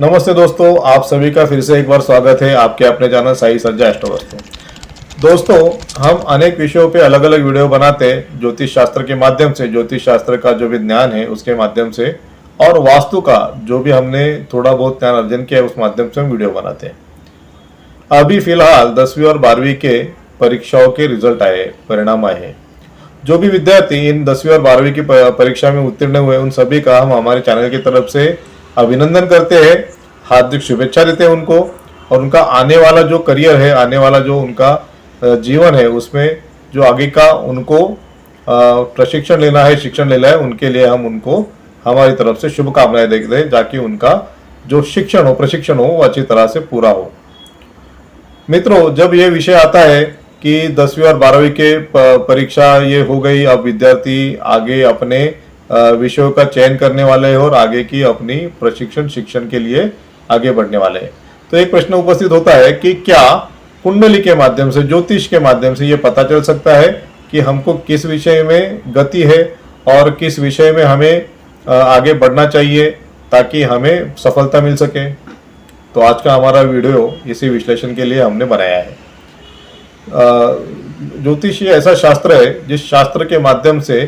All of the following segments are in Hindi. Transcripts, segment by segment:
नमस्ते दोस्तों, आप सभी का फिर से एक बार स्वागत है आपके अपने चैनल साई सज्जा एस्ट्रोवास्तु। दोस्तों, हम अनेक विषयों पे अलग अलग वीडियो बनाते हैं, ज्योतिष शास्त्र के माध्यम से, ज्योतिष शास्त्र का जो भी ज्ञान है उसके माध्यम से, और वास्तु का जो भी हमने थोड़ा बहुत ज्ञान अर्जन किया है उस माध्यम से हम वीडियो बनाते हैं। अभी फिलहाल 10वीं और 12वीं के परीक्षाओं के रिजल्ट आए, परिणाम आए हैं। जो भी विद्यार्थी इन 10वीं और 12वीं की परीक्षा में उत्तीर्ण हुए उन सभी का हम हमारे चैनल की तरफ से अभिनंदन करते हैं, हार्दिक शुभेच्छा देते हैं उनको, और उनका आने वाला जो करियर है, आने वाला जो उनका जीवन है, उसमें जो आगे का उनको प्रशिक्षण लेना है, शिक्षण लेना है, उनके लिए हम उनको हमारी तरफ से शुभकामनाएं देते हैं, ताकि उनका जो शिक्षण हो, प्रशिक्षण हो, वो अच्छी तरह से पूरा हो। मित्रों, जब ये विषय आता है कि 10वीं और 12वीं के परीक्षा ये हो गई, अब विद्यार्थी आगे अपने विषयों का चयन करने वाले हैं और आगे की अपनी प्रशिक्षण शिक्षण के लिए आगे बढ़ने वाले हैं, तो एक प्रश्न उपस्थित होता है कि क्या कुंडली के माध्यम से, ज्योतिष के माध्यम से ये पता चल सकता है कि हमको किस विषय में गति है और किस विषय में हमें आगे बढ़ना चाहिए ताकि हमें सफलता मिल सके। तो आज का हमारा वीडियो इसी विश्लेषण के लिए हमने बनाया है। ज्योतिष ये ऐसा शास्त्र है जिस शास्त्र के माध्यम से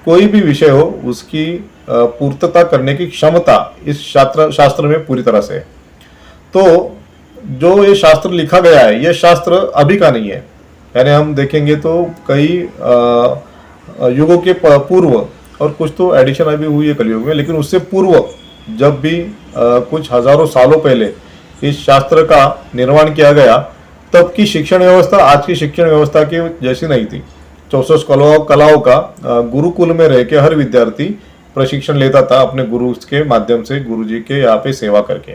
कोई भी विषय हो उसकी पूर्तता करने की क्षमता इस शास्त्र में पूरी तरह से है। तो जो ये शास्त्र लिखा गया है, ये शास्त्र अभी का नहीं है, यानी हम देखेंगे तो कई युगों के पूर्व, और कुछ तो एडिशन अभी हुई है कलयुग में, लेकिन उससे पूर्व जब भी कुछ हजारों सालों पहले इस शास्त्र का निर्माण किया गया, तब की शिक्षण व्यवस्था आज की शिक्षण व्यवस्था की जैसी नहीं थी। 64 कलाओं का गुरुकुल में रह के हर विद्यार्थी प्रशिक्षण लेता था अपने गुरु के माध्यम से, गुरुजी के यहाँ पे सेवा करके।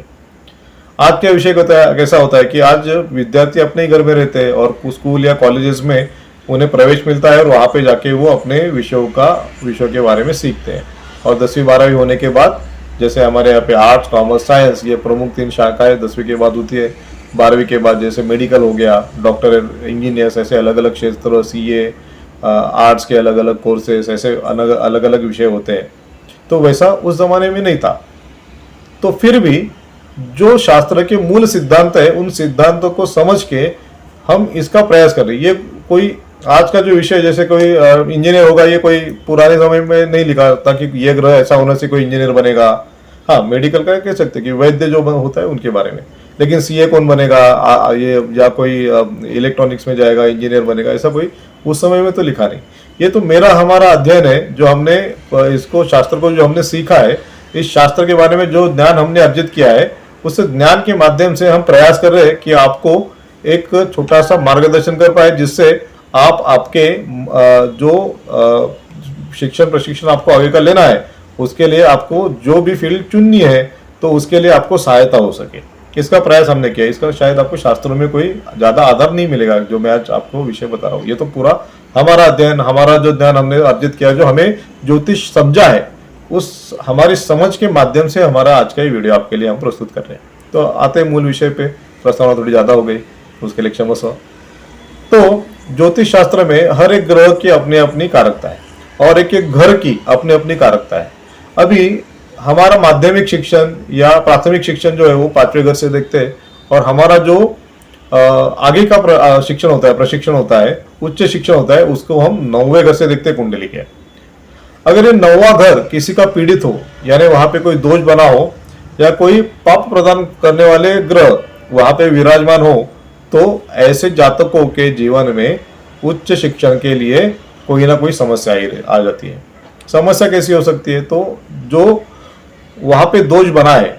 आज क्या विषय कैसा होता है कि आज विद्यार्थी अपने ही घर में रहते हैं और स्कूल या कॉलेजेस में उन्हें प्रवेश मिलता है और वहाँ पे जाके वो अपने विषयों के बारे में सीखते हैं। और 10वीं 12वीं होने के बाद, जैसे हमारे यहाँ पे आर्ट्स, कॉमर्स, साइंस, ये प्रमुख 3 शाखाएं 10वीं के बाद होती है। 12वीं के बाद जैसे मेडिकल हो गया, डॉक्टर, इंजीनियर्स, ऐसे अलग अलग क्षेत्र, CA, आर्ट्स के अलग अलग कोर्सेस, ऐसे अलग अलग विषय होते हैं। तो वैसा उस जमाने में नहीं था। तो फिर भी जो शास्त्र के मूल सिद्धांत है, उन सिद्धांतों को समझ के हम इसका प्रयास कर रहे हैं। ये कोई आज का जो विषय, जैसे कोई इंजीनियर होगा, ये कोई पुराने समय में नहीं लिखा था कि ये ग्रह ऐसा होने से कोई इंजीनियर बनेगा। हाँ, मेडिकल का कह सकते कि वैद्य जो होता है उनके बारे में, लेकिन CA कौन बनेगा, ये या कोई इलेक्ट्रॉनिक्स में जाएगा, इंजीनियर बनेगा, ऐसा कोई उस समय में तो लिखा नहीं। ये तो हमारा अध्ययन है, जो हमने इसको शास्त्र को जो हमने सीखा है, इस शास्त्र के बारे में जो ज्ञान हमने अर्जित किया है, उस ज्ञान के माध्यम से हम प्रयास कर रहे हैं कि आपको एक छोटा सा मार्गदर्शन कर पाए, जिससे आप आपके जो शिक्षण प्रशिक्षण आपको आगे का लेना है, उसके लिए आपको जो भी फील्ड चुननी है, तो उसके लिए आपको सहायता हो सके। इसका प्रयास हमने किया। इसका शायद आपको शास्त्रों में कोई ज्यादा आधार नहीं मिलेगा जो मैं आज आपको विषय बता रहा हूँ। ये तो पूरा हमारा अध्ययन, हमारा जो ज्ञान हमने अर्जित किया, जो हमें ज्योतिष समझा है, उस हमारी समझ के माध्यम से हमारा आज का ये वीडियो आपके लिए हम प्रस्तुत कर रहे हैं। तो आते हैं मूल विषय पे। प्रस्तावना थोड़ी ज्यादा हो गई, उसके लिए क्षमस्व। तो ज्योतिष शास्त्र में हर एक ग्रह की अपनी अपनी कारकता है और एक एक घर की अपनी अपनी कारकता है। अभी हमारा माध्यमिक शिक्षण या प्राथमिक शिक्षण जो है वो 5वें घर से देखते हैं, और हमारा जो आगे का शिक्षण होता है, प्रशिक्षण होता है, उच्च शिक्षण होता है, उसको हम 9वें घर से देखते हैं, कुंडली के। अगर ये 9वां घर किसी का पीड़ित हो, यानी वहां पे कोई दोष बना हो या कोई पाप प्रदान करने वाले ग्रह वहां पे विराजमान हो, तो ऐसे जातकों के जीवन में उच्च शिक्षण के लिए कोई ना कोई समस्या आ जाती है। समस्या कैसी हो सकती है? तो जो वहां पे दोष बना है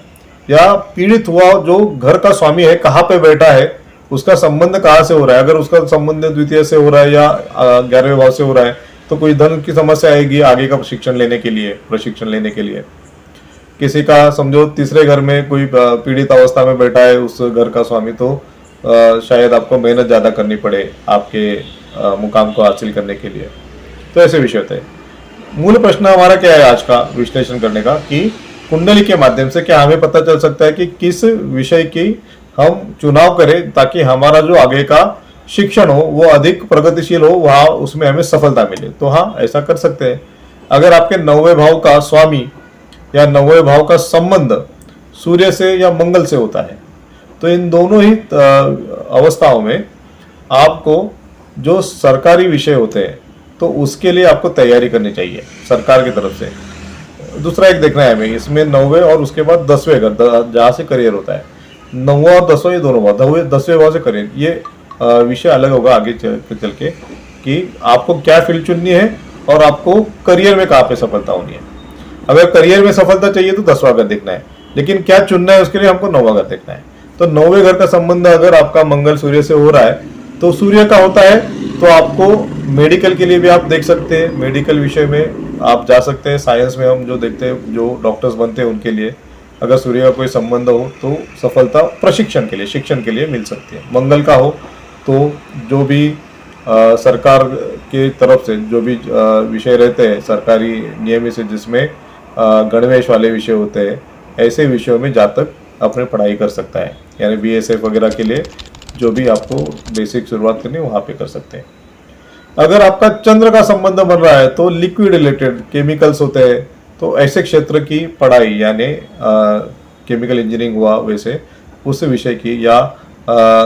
या पीड़ित हुआ जो घर का स्वामी है, कहाँ पे बैठा है, उसका संबंध कहाँ से हो रहा है। अगर उसका संबंध द्वितीय से हो रहा है या 11वें भाव से हो रहा है, तो कोई धन की समस्या आएगी आगे का शिक्षण लेने के लिए, प्रशिक्षण लेने के लिए। किसी का समझो 3रे घर में कोई पीड़ित अवस्था में बैठा है उस घर का स्वामी, तो शायद आपको मेहनत ज्यादा करनी पड़े आपके मुकाम को हासिल करने के लिए। तो ऐसे विषय होते हैं। मूल प्रश्न हमारा क्या है आज का विश्लेषण करने का, कि कुंडली के माध्यम से क्या हमें पता चल सकता है कि किस विषय की हम चुनाव करें ताकि हमारा जो आगे का शिक्षण हो वो अधिक प्रगतिशील हो, वहां उसमें हमें सफलता मिले। तो हाँ, ऐसा कर सकते हैं। अगर आपके 9वें भाव का स्वामी या 9वें भाव का संबंध सूर्य से या मंगल से होता है। तो इन दोनों ही अवस्थाओं में आपको जो सरकारी विषय होते हैं तो उसके लिए आपको तैयारी करनी चाहिए सरकार की तरफ से। दूसरा एक देखना है हमें, इसमें 9वें और उसके बाद 10वें घर जहाँ से करियर होता है, 9वां और 10वां ये दोनों बात, 10वें भाव से करियर, ये विषय अलग होगा आगे चल के कि आपको क्या फील्ड चुननी है और आपको करियर में कहाँ पे सफलता होनी है। अगर करियर में सफलता चाहिए तो 10वां घर देखना है, लेकिन क्या चुनना है उसके लिए हमको 9वां घर देखना है। तो 9वें घर का संबंध अगर आपका मंगल सूर्य से हो रहा है तो सूर्य का होता है तो आपको मेडिकल के लिए भी आप देख सकते हैं, मेडिकल विषय में आप जा सकते हैं। साइंस में हम जो देखते हैं जो डॉक्टर्स बनते हैं उनके लिए अगर सूर्य का कोई संबंध हो तो सफलता प्रशिक्षण के लिए, शिक्षण के लिए मिल सकती है। मंगल का हो तो जो भी सरकार के तरफ से जो भी विषय रहते हैं सरकारी नियमित से, जिसमें गणवेश वाले विषय होते हैं, ऐसे विषयों में जातक अपने पढ़ाई कर सकता है। यानी BSF वगैरह के लिए जो भी आपको बेसिक शुरुआत करनी है वहाँ पे कर सकते हैं। अगर आपका चंद्र का संबंध बन रहा है तो लिक्विड रिलेटेड केमिकल्स होते हैं, तो ऐसे क्षेत्र की पढ़ाई यानी केमिकल इंजीनियरिंग हुआ वैसे उस विषय की या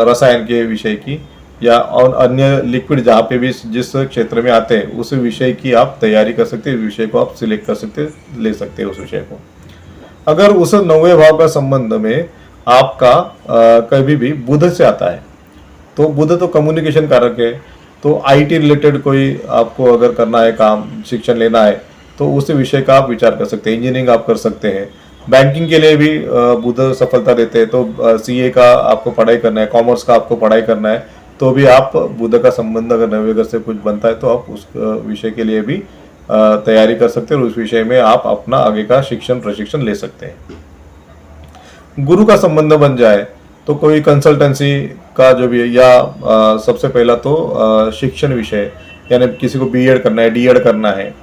रसायन के विषय की या और अन्य लिक्विड जहाँ पे भी जिस क्षेत्र में आते हैं उस विषय की आप तैयारी कर सकते हैं, विषय को आप सिलेक्ट कर सकते हैं, ले सकते हैं उस विषय को। अगर उस 9वें भाव का संबंध में आपका कभी भी बुध से आता है तो बुध तो कम्युनिकेशन कारक है, तो IT रिलेटेड कोई आपको अगर करना है काम, शिक्षण लेना है तो उस विषय का आप विचार कर सकते हैं। इंजीनियरिंग आप कर सकते हैं। बैंकिंग के लिए भी बुध सफलता देते हैं, तो CA का आपको पढ़ाई करना है, कॉमर्स का आपको पढ़ाई करना है तो भी आप बुध का संबंध अगर 9वें घर से कुछ बनता है तो आप उस विषय के लिए भी तैयारी कर सकते हैं और उस विषय में आप अपना आगे का शिक्षण प्रशिक्षण ले सकते हैं। गुरु का संबंध बन जाए तो कोई कंसल्टेंसी का जो भी है या सबसे पहला तो शिक्षण विषय यानी किसी को B.Ed करना है, D.Ed करना है,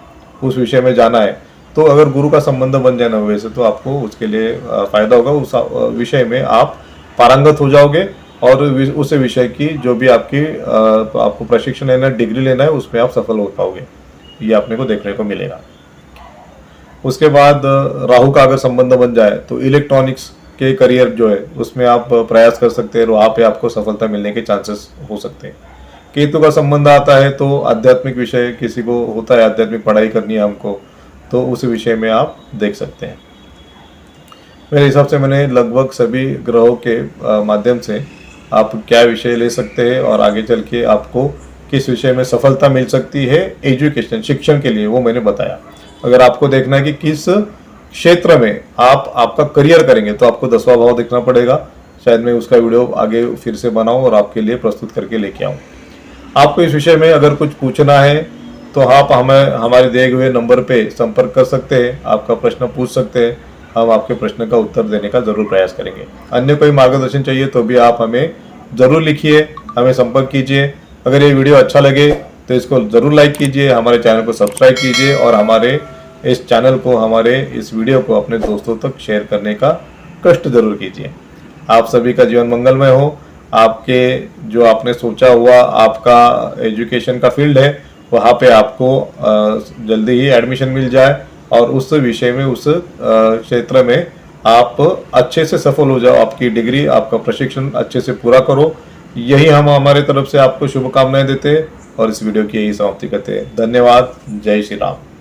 उस विषय में जाना है, तो अगर गुरु का संबंध बन जाए 9वें से तो आपको उसके लिए फायदा होगा। उस विषय में आप पारंगत हो जाओगे और उस विषय की जो भी आपको प्रशिक्षण लेना है, डिग्री लेना है, उसमें आप सफल हो पाओगे। ये आपने को देखने को मिलेगा। उसके बाद राहु का अगर संबंध बन जाए तो इलेक्ट्रॉनिक्स के करियर जो है उसमें आप प्रयास कर सकते हैं, वहाँ पे आपको सफलता मिलने के चांसेस हो सकते हैं। केतु का संबंध आता है तो आध्यात्मिक विषय किसी को होता है, आध्यात्मिक पढ़ाई करनी है हमको, तो उस विषय में आप देख सकते हैं। मेरे हिसाब से मैंने लगभग सभी ग्रहों के माध्यम से आप क्या विषय ले सकते हैं और आगे चल के आपको किस विषय में सफलता मिल सकती है एजुकेशन, शिक्षण के लिए, वो मैंने बताया। अगर आपको देखना है कि किस क्षेत्र में आपका करियर करेंगे तो आपको 10वां भाव देखना पड़ेगा। शायद मैं उसका वीडियो आगे फिर से बनाऊं और आपके लिए प्रस्तुत करके लेके आऊं। आपको इस विषय में अगर कुछ पूछना है तो आप हमें हमारे दिए हुए नंबर पे संपर्क कर सकते हैं, आपका प्रश्न पूछ सकते हैं, हम आपके प्रश्न का उत्तर देने का जरूर प्रयास करेंगे। अन्य कोई मार्गदर्शन चाहिए तो भी आप हमें जरूर लिखिए, हमें संपर्क कीजिए। अगर ये वीडियो अच्छा लगे तो इसको जरूर लाइक कीजिए, हमारे चैनल को सब्सक्राइब कीजिए और हमारे इस चैनल को, हमारे इस वीडियो को अपने दोस्तों तक शेयर करने का कष्ट जरूर कीजिए। आप सभी का जीवन मंगलमय हो। आपके जो आपने सोचा हुआ आपका एजुकेशन का फील्ड है वहाँ पे आपको जल्दी ही एडमिशन मिल जाए और उस विषय में, उस क्षेत्र में आप अच्छे से सफल हो जाओ, आपकी डिग्री, आपका प्रशिक्षण अच्छे से पूरा करो। यही हम हमारे तरफ से आपको शुभकामनाएं देते हैं और इस वीडियो की यही समाप्ति करते हैं। धन्यवाद। जय श्री राम।